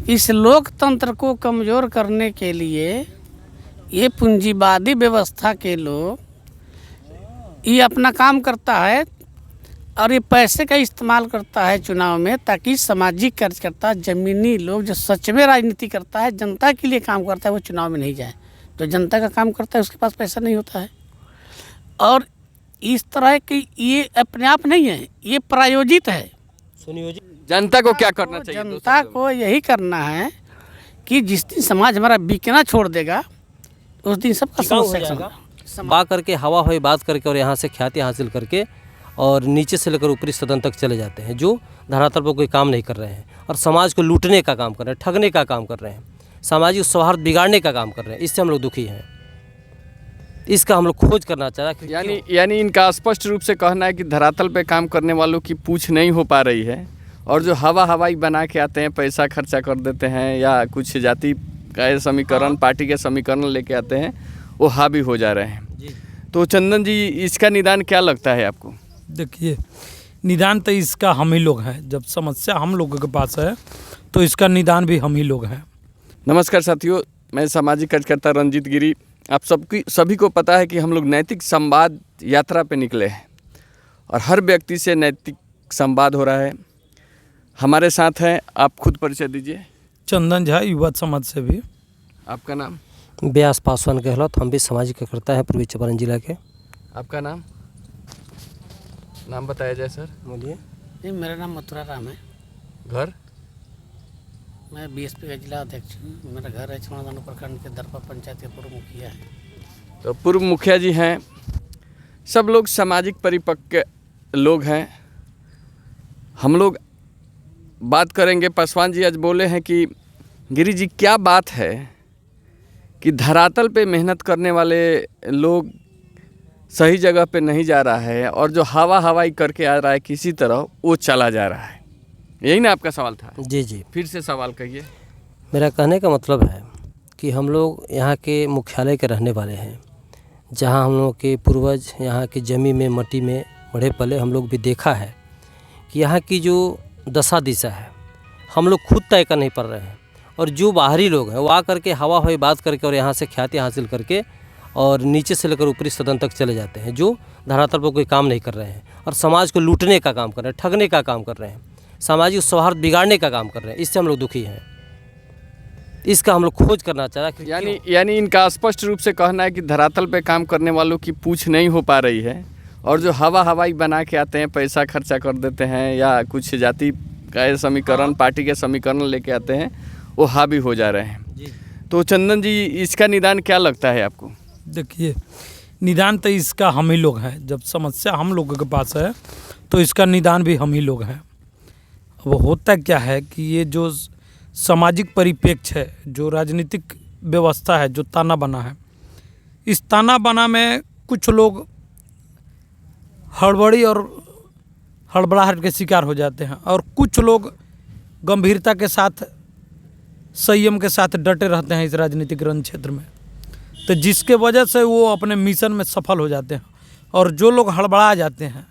इस लोकतंत्र को कमज़ोर करने के लिए ये पूंजीवादी व्यवस्था के लोग ये अपना काम करता है और ये पैसे का इस्तेमाल करता है चुनाव में, ताकि सामाजिक कार्यकर्ता ज़मीनी लोग जो सच में राजनीति करता है, जनता के लिए काम करता है, वो चुनाव में नहीं जाए। तो जनता का काम करता है उसके पास पैसा नहीं होता है। और इस तरह की ये अपने आप नहीं है, ये प्रायोजित है। जनता को क्या करना चाहिए? जनता को यही करना है कि जिस दिन समाज हमारा बिकना छोड़ देगा उस दिन सबका समस्या बा करके हवा हुई बात करके और यहाँ से ख्याति हासिल करके और नीचे से लेकर ऊपरी सदन तक चले जाते हैं, जो धरातल पर कोई काम नहीं कर रहे हैं और समाज को लूटने का काम कर रहे हैं, ठगने का काम कर रहे हैं, सामाजिक सौहार्द बिगाड़ने का काम कर रहे हैं। इससे हम लोग दुखी हैं। इसका हम लोग खोज करना चाह रहे हैं। यानी इनका स्पष्ट रूप से कहना है कि धरातल पे काम करने वालों की पूछ नहीं हो पा रही है और जो हवाई बना के आते हैं, पैसा खर्चा कर देते हैं या कुछ जाति का समीकरण, पार्टी के समीकरण लेके आते हैं, वो हावी हो जा रहे हैं। तो चंदन जी, इसका निदान क्या लगता है आपको? देखिए, निदान तो इसका हम ही लोग हैं। जब समस्या हम लोगों के पास है तो इसका निदान भी हम ही लोग हैं। नमस्कार साथियों, मैं सामाजिक कार्यकर्ता रंजीत गिरी। आप सभी को पता है कि हम लोग नैतिक संवाद यात्रा पे निकले हैं और हर व्यक्ति से नैतिक संवाद हो रहा है। हमारे साथ हैं, आप खुद परिचय दीजिए। चंदन झा, युवा समाज से भी। आपका नाम? व्यास पासवान गहलोत, हम भी सामाजिक कार्यकर्ता है पूर्वी चंपारण जिला के। आपका नाम बताया जाए सर। बोलिए। जी, मेरा नाम मथुरा राम है। घर? मैं बीएसपी का जिला अध्यक्ष हूँ। मेरा घर है छमादानो प्रखंड के दरपा पंचायत के पूर्व मुखिया है। तो पूर्व मुखिया जी हैं। सब लोग सामाजिक परिपक्व लोग हैं। हम लोग बात करेंगे। पासवान जी आज बोले हैं कि गिरी जी, क्या बात है कि धरातल पे मेहनत करने वाले लोग सही जगह पे नहीं जा रहा है और जो हवाई करके आ रहा है किसी तरह, वो चला जा रहा है। यही ना आपका सवाल था? जी जी, फिर से सवाल कहिए। मेरा कहने का मतलब है कि हम लोग यहाँ के मुख्यालय के रहने वाले हैं, जहाँ हम लोग के पूर्वज यहाँ की ज़मीन में, मट्टी में बढ़े पले। हम लोग भी देखा है कि यहाँ की जो दशा दिशा है हम लोग खुद तय कर नहीं पा रहे हैं, और जो बाहरी लोग हैं वो आ करके हवा हुई बात करके और यहाँ से ख्याति हासिल करके और नीचे से लेकर ऊपरी सदन तक चले जाते हैं, जो धरातल पर कोई काम नहीं कर रहे हैं और समाज को लूटने का काम कर रहे हैं, ठगने का काम कर रहे हैं, सामाजिक सौहार्द बिगाड़ने का काम कर रहे हैं। इससे हम लोग दुखी हैं। इसका हम लोग खोज करना चाह रहे हैं। यानी इनका स्पष्ट रूप से कहना है कि धरातल पे काम करने वालों की पूछ नहीं हो पा रही है और जो हवाई बना के आते हैं, पैसा खर्चा कर देते हैं या कुछ जाति का समीकरण, पार्टी के समीकरण लेके आते हैं, वो हावी हो जा रहे हैं। तो चंदन जी, इसका निदान क्या लगता है आपको? देखिए, निदान तो इसका हम ही लोग हैं। जब समस्या हम लोगों के पास है तो इसका निदान भी हम ही लोग हैं। वो होता क्या है कि ये जो सामाजिक परिप्रेक्ष्य है, जो राजनीतिक व्यवस्था है, जो ताना बना है, इस ताना बना में कुछ लोग हड़बड़ी और हड़बड़ाहट के शिकार हो जाते हैं और कुछ लोग गंभीरता के साथ, संयम के साथ डटे रहते हैं इस राजनीतिक रण क्षेत्र में। तो जिसके वजह से वो अपने मिशन में सफल हो जाते हैं। और जो लोग हड़बड़ा जाते हैं,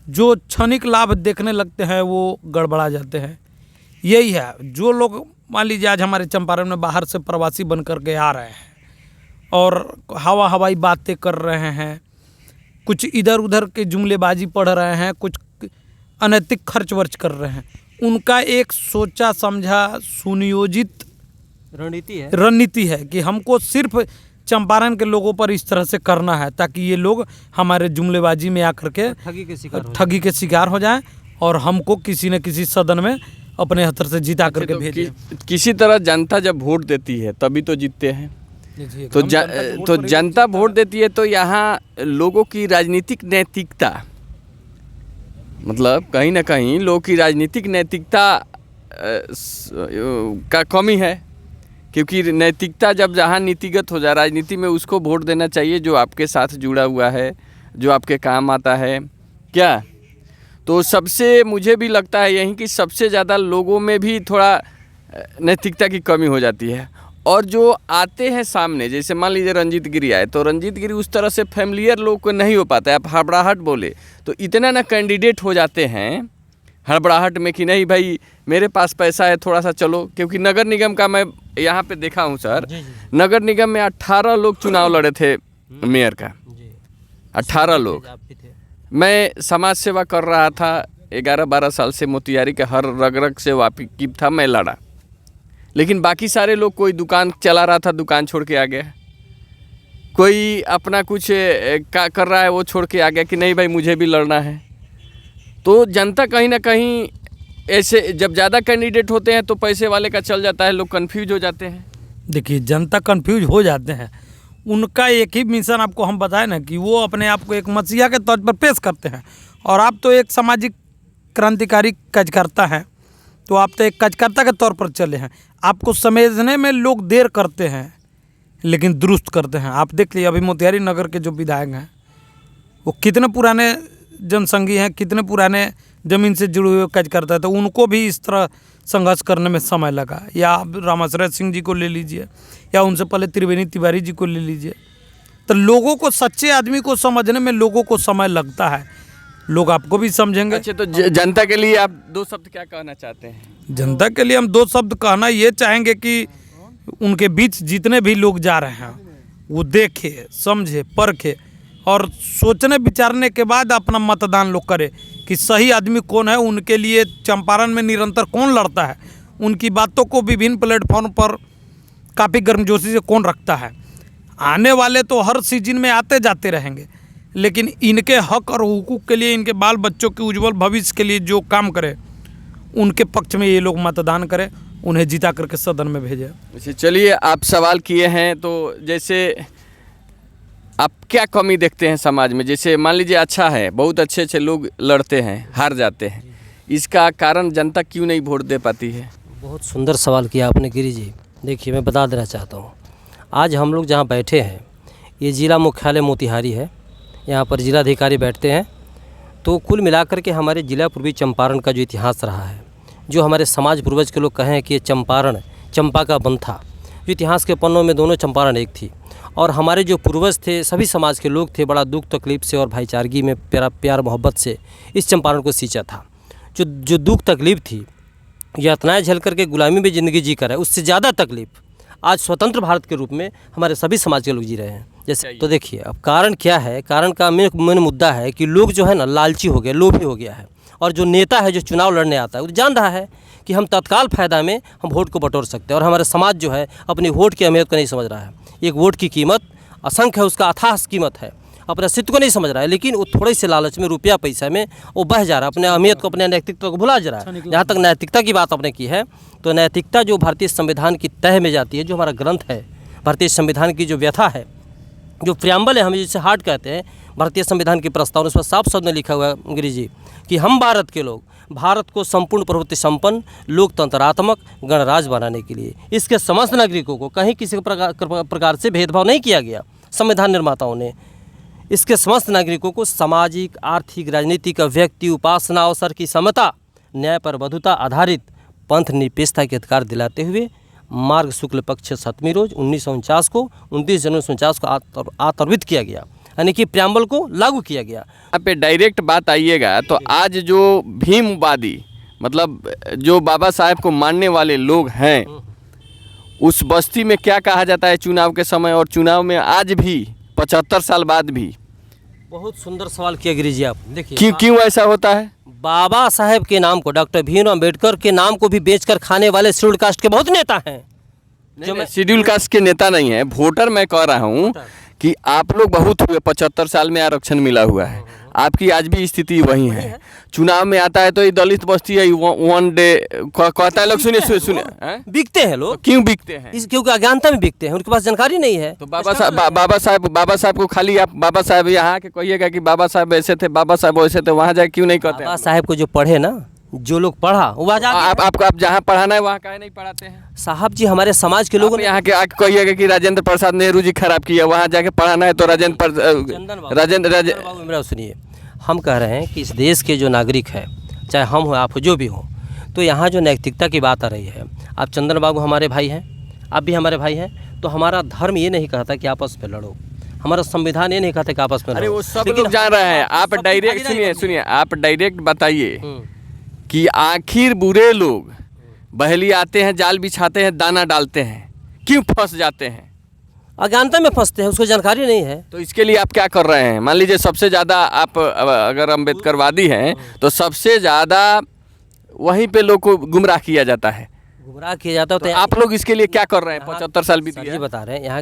जो क्षणिक लाभ देखने लगते हैं, वो गड़बड़ा जाते हैं। यही है। जो लोग मान लीजिए आज हमारे चंपारण में बाहर से प्रवासी बन कर के आ रहे हैं और हवाई बातें कर रहे हैं, कुछ इधर उधर के जुमलेबाजी पढ़ रहे हैं, कुछ अनैतिक खर्च वर्च कर रहे हैं, उनका एक सोचा समझा सुनियोजित रणनीति है कि हमको सिर्फ चंपारण के लोगों पर इस तरह से करना है ताकि ये लोग हमारे जुमलेबाजी में आकर के ठगी के शिकार हो जाएं और हमको किसी न किसी सदन में अपने हथर से जिता करके भेजें। किसी तरह जनता जब वोट देती है तभी तो जीतते हैं। तो जनता वोट देती है, तो यहाँ लोगों की राजनीतिक नैतिकता, मतलब कहीं ना कहीं लोगों की राजनीतिक नैतिकता का कमी है, क्योंकि नैतिकता जब जहाँ नीतिगत हो जाए राजनीति में, उसको वोट देना चाहिए जो आपके साथ जुड़ा हुआ है, जो आपके काम आता है। क्या तो सबसे मुझे भी लगता है यहीं कि सबसे ज़्यादा लोगों में भी थोड़ा नैतिकता की कमी हो जाती है। और जो आते हैं सामने, जैसे मान लीजिए रंजीत गिरी आए, तो रंजीत गिरी उस तरह से फैमिलियर लोग को नहीं हो पाता है। आप हड़बड़ाहट बोले तो इतना ना कैंडिडेट हो जाते हैं हड़बड़ाहट में कि नहीं भाई मेरे पास पैसा है थोड़ा सा चलो, क्योंकि नगर निगम का मैं यहाँ पे देखा हूँ सर, नगर निगम में 18 लोग चुनाव लड़े थे मेयर का, 18 लोग। मैं समाज सेवा कर रहा था 11-12 साल से, मोतिहारी के हर रग से वाकिफ था, मैं लड़ा। लेकिन बाकी सारे लोग, कोई दुकान चला रहा था दुकान छोड़ के आ गया, कोई अपना कुछ कर रहा है वो छोड़ के आ गया कि नहीं भाई मुझे भी लड़ना है। तो जनता कहीं ना कहीं ऐसे जब ज़्यादा कैंडिडेट होते हैं तो पैसे वाले का चल जाता है, लोग कंफ्यूज हो जाते हैं। देखिए जनता कंफ्यूज हो जाते हैं, उनका एक ही मिशन आपको हम बताएं ना कि वो अपने आप को एक मसीहा के तौर पर पेश करते हैं, और आप तो एक सामाजिक क्रांतिकारी कार्यकर्ता हैं, तो आप तो एक कार्यकर्ता के तौर पर चले हैं। आपको समझने में लोग देर करते हैं लेकिन दुरुस्त करते हैं। आप देख लीजिए अभी मोतिहारी नगर के जो विधायक हैं वो कितने पुराने जनसंघी हैं, कितने पुराने ज़मीन से जुड़े हुए कार्यकर्ता हैं, तो उनको भी इस तरह संघर्ष करने में समय लगा। या आप रामाश्रय सिंह जी को ले लीजिए, या उनसे पहले त्रिवेणी तिवारी जी को ले लीजिए। तो लोगों को, सच्चे आदमी को समझने में लोगों को समय लगता है। लोग आपको भी समझेंगे। अच्छा, तो जनता के लिए आप 2 शब्द क्या कहना चाहते हैं? जनता के लिए हम 2 शब्द कहना ये चाहेंगे कि उनके बीच जितने भी लोग जा रहे हैं वो देखे, समझे, परखे और सोचने विचारने के बाद अपना मतदान लोग करे कि सही आदमी कौन है, उनके लिए चंपारण में निरंतर कौन लड़ता है, उनकी बातों को विभिन्न प्लेटफॉर्म पर काफ़ी गर्मजोशी से कौन रखता है। आने वाले तो हर सीजन में आते जाते रहेंगे, लेकिन इनके हक और हुकूक के लिए, इनके बाल बच्चों के उज्जवल भविष्य के लिए जो काम करे उनके पक्ष में ये लोग मतदान करें, उन्हें जिता करके सदन में भेजें। अच्छा, चलिए आप सवाल किए हैं तो जैसे आप क्या कमी देखते हैं समाज में? जैसे मान लीजिए अच्छा है, बहुत अच्छे अच्छे लोग लड़ते हैं, हार जाते हैं, इसका कारण जनता क्यों नहीं वोट दे पाती है? बहुत सुंदर सवाल किया आपने गिरी जी। देखिए मैं बता देना चाहता हूँ, आज हम लोग जहाँ बैठे हैं ये ज़िला मुख्यालय मोतिहारी है, यहाँ पर जिलाधिकारी बैठते हैं। तो कुल मिलाकर के हमारे ज़िला पूर्वी चंपारण का जो इतिहास रहा है, जो हमारे समाज पूर्वज के लोग कहें कि ये चंपारण चंपा का वन था, जो इतिहास के पन्नों में दोनों चंपारण एक थी। और हमारे जो पूर्वज थे, सभी समाज के लोग थे, बड़ा दुख तकलीफ से और भाईचारगी में प्यार मोहब्बत से इस चंपारण को सींचा था। जो दुख तकलीफ थी, यातनाएं झेल करके गुलामी में ज़िंदगी जी कर है, उससे ज़्यादा तकलीफ आज स्वतंत्र भारत के रूप में हमारे सभी समाज के लोग जी रहे हैं। जैसे तो देखिए अब कारण क्या है, कारण का मेन मुद्दा है कि लोग जो है ना लालची हो गए, लोभी हो गया है। और जो नेता है जो चुनाव लड़ने आता है वो जान रहा है कि हम तत्काल फ़ायदा में हम वोट को बटोर सकते हैं, और हमारे समाज जो है अपनी वोट की अहमियत को नहीं समझ रहा है। एक वोट की कीमत असंख्य है, उसका अथाह कीमत है, अपने अस्तित्व को नहीं समझ रहा है, लेकिन वो थोड़े से लालच में, रुपया पैसा में वो बह जा रहा है, अपने अहमियत को, अपने नैतिकता को भुला जा रहा है। जहाँ तक नैतिकता की बात आपने की है, तो नैतिकता जो भारतीय संविधान की तह में जाती है, जो हमारा ग्रंथ है, भारतीय संविधान की जो व्यथा है, जो प्रियम्बल है, हम जिसे हार्ट कहते हैं, भारतीय संविधान की प्रस्तावना, उसमें साफ शब्द में लिखा हुआ है गिरी जी कि हम भारत के लोग भारत को संपूर्ण प्रभुत्व संपन्न लोकतंत्रात्मक गणराज बनाने के लिए इसके समस्त नागरिकों को कहीं किसी प्रकार से भेदभाव नहीं किया गया। संविधान निर्माताओं ने इसके समस्त नागरिकों को सामाजिक, आर्थिक, राजनीतिक, व्यक्ति, उपासना, अवसर की समता, न्याय पर बद्धता आधारित पंथ निरपेक्षता के अधिकार दिलाते हुए मार्ग शुक्ल पक्ष 7वीं रोज 1949 को 29 जनवरी 1949 को आतर्वित किया गया, यानी कि प्रियम्बल को लागू किया गया। यहाँ पे डायरेक्ट बात आइएगा तो आज जो भीमवादी, मतलब जो बाबा साहेब को मानने वाले लोग हैं, उस बस्ती में क्या कहा जाता है चुनाव के समय और चुनाव में आज भी 75 साल बाद भी? बहुत सुंदर सवाल किया गिरी जी आप। देखिए क्यों ऐसा होता है? बाबा साहेब के नाम को, डॉक्टर भीमराव अम्बेडकर के नाम को भी बेचकर खाने वाले शेड्यूल कास्ट के बहुत नेता हैं। जो मैं शेड्यूल कास्ट के नेता नहीं है, वोटर मैं कह रहा हूँ कि आप लोग बहुत हुए, 75 साल में आरक्षण मिला हुआ है, आपकी आज भी स्थिति वही है। चुनाव में आता है तो ये दलित बस्ती है, वन डे कहता है लोग, सुनिए बिकते हैं लोग। क्यों बिकते हैं? क्योंकि अज्ञानता में बिकते हैं, उनके पास जानकारी नहीं है। तो बाबा साहब को खाली आप बाबा साहब यहाँ के कहिएगा कि बाबा साहब ऐसे थे, बाबा साहब वैसे थे, वहाँ जाके क्यों नहीं कहते? बाबा साहब को जो पढ़े ना, जो लोग पढ़ा वो आप जहाँ पढ़ाना है वहाँ काहे नहीं पढ़ाते हैं? साहब जी हमारे समाज के लोग यहाँ के आके कहिएगा कि राजेंद्र प्रसाद नेहरू जी खराब किया, वहाँ जाके पढ़ाना है तो राजेंद्र सुनिए, हम कह रहे हैं कि इस देश के जो नागरिक है, चाहे हम हो आप हो जो भी हो, तो यहाँ जो नैतिकता की बात आ रही है, आप चंदन बाबू हमारे भाई हैं, आप भी हमारे भाई हैं, तो हमारा धर्म ये नहीं कहता कि आपस में लड़ो, हमारा संविधान ये नहीं कहता कि आपस में लड़ो। अरे वो सब लोग जान रहे हैं। आप डायरेक्ट सुनिए, आप डायरेक्ट बताइए कि आखिर बुरे लोग बहेली आते हैं, जाल बिछाते हैं, दाना डालते हैं, क्यों फंस जाते हैं? अज्ञानता में फंसते हैं, उसको जानकारी नहीं है। तो इसके लिए आप क्या कर रहे हैं? मान लीजिए सबसे ज़्यादा आप अगर अम्बेडकरवादी हैं तो सबसे ज़्यादा वहीं पे लोग को गुमराह किया जाता है, गुमराह किया जाता है। तो आप लोग इसके लिए क्या कर रहे हैं? 75 साल बीत सर गया, जी बता रहे हैं यहाँ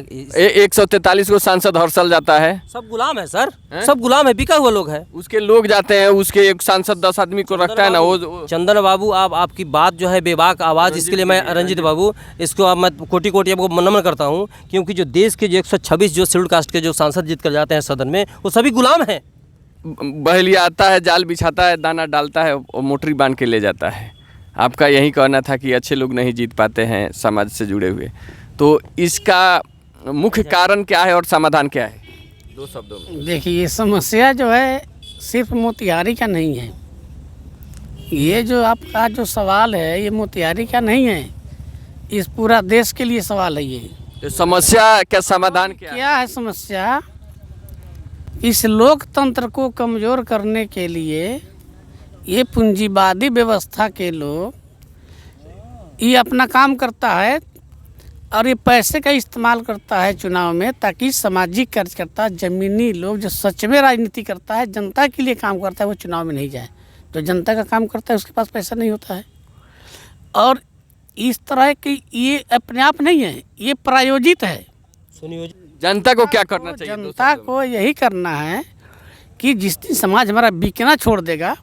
143 को सांसद हर साल जाता है। सब गुलाम है सर, सब गुलाम है, बिका हुआ लोग है। उसके लोग जाते हैं, उसके एक सांसद 10 आदमी को रखता है ना, वो चंदन बाबू, आपकी बात जो है बेबाक आवाज़, इसके लिए मैं रंजीत बाबू इसको अब मैं कोटि कोटि आपको नमन करता हूँ, क्योंकि जो देश के जो 126 जो शेड्यूल कास्ट के जो सांसद जीत कर जाते हैं सदन में, वो सभी गुलाम हैं। बहेलिया आता है, जाल बिछाता है, दाना डालता है और मोटरी बांध के ले जाता है। आपका यही कहना था कि अच्छे लोग नहीं जीत पाते हैं समाज से जुड़े हुए, तो इसका मुख्य कारण क्या है और समाधान क्या है? 2 शब्दों में देखिए, ये समस्या जो है सिर्फ मोतिहारी का नहीं है। ये जो आपका जो सवाल है ये मोतिहारी का नहीं है, इस पूरा देश के लिए सवाल है ये। तो समस्या क्या, समाधान क्या है समस्या? इस लोकतंत्र को कमज़ोर करने के लिए ये पूंजीवादी व्यवस्था के लोग ये अपना काम करता है और ये पैसे का इस्तेमाल करता है चुनाव में, ताकि सामाजिक कार्यकर्ता, ज़मीनी लोग जो सच में राजनीति करता है, जनता के लिए काम करता है, वो चुनाव में नहीं जाए। तो जनता का काम करता है उसके पास पैसा नहीं होता है। और इस तरह की ये अपने आप नहीं है, ये प्रायोजित है। जनता को क्या करना चाहिए? जनता को यही करना है कि जिस दिन समाज हमारा बिकना छोड़ देगा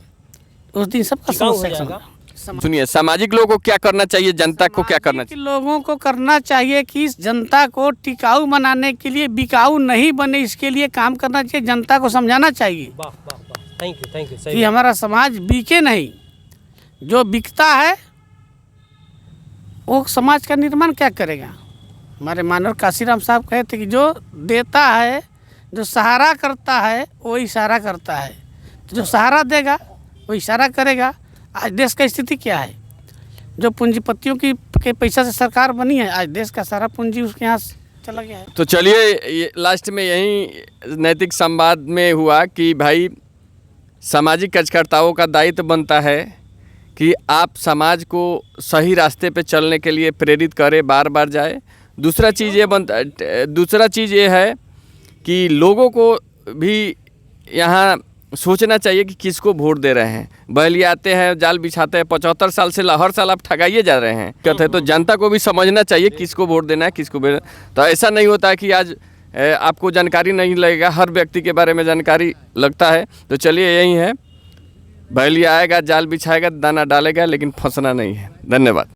उस दिन सबका समस्या। सुनिए, सामाजिक लोगों को क्या करना चाहिए, जनता को क्या करना चाहिए? लोगों को करना चाहिए कि इस जनता को टिकाऊ बनाने के लिए, बिकाऊ नहीं बने इसके लिए काम करना चाहिए। जनता को समझाना चाहिए थैंक यू कि हमारा समाज बिके नहीं, जो बिकता है वो समाज का निर्माण क्या करेगा। हमारे मानव काशीराम साहब कहे थे कि जो देता है, जो सहारा करता है वो इशारा करता है, तो जो सहारा देगा वो इशारा करेगा। आज देश का स्थिति क्या है? जो पूंजीपतियों के पैसा से सरकार बनी है, आज देश का सारा पूंजी उसके यहाँ चला गया है। तो चलिए, ये लास्ट में यही नैतिक संवाद में हुआ कि भाई सामाजिक कार्यकर्ताओं का दायित्व बनता है कि आप समाज को सही रास्ते पे चलने के लिए प्रेरित करें, बार बार जाए। दूसरा चीज़ ये है कि लोगों को भी यहाँ सोचना चाहिए कि किसको वोट दे रहे हैं। बहेलिया आते हैं, जाल बिछाते हैं, 75 साल से हर साल आप ठगाइए जा रहे हैं कहते हैं। तो जनता को भी समझना चाहिए किसको वोट देना है, किसको। तो ऐसा नहीं होता है कि आज आपको जानकारी नहीं लगेगा, हर व्यक्ति के बारे में जानकारी लगता है। तो चलिए, यही है, बहेलिया आएगा, जाल बिछाएगा, दाना डालेगा, लेकिन फंसना नहीं है। धन्यवाद।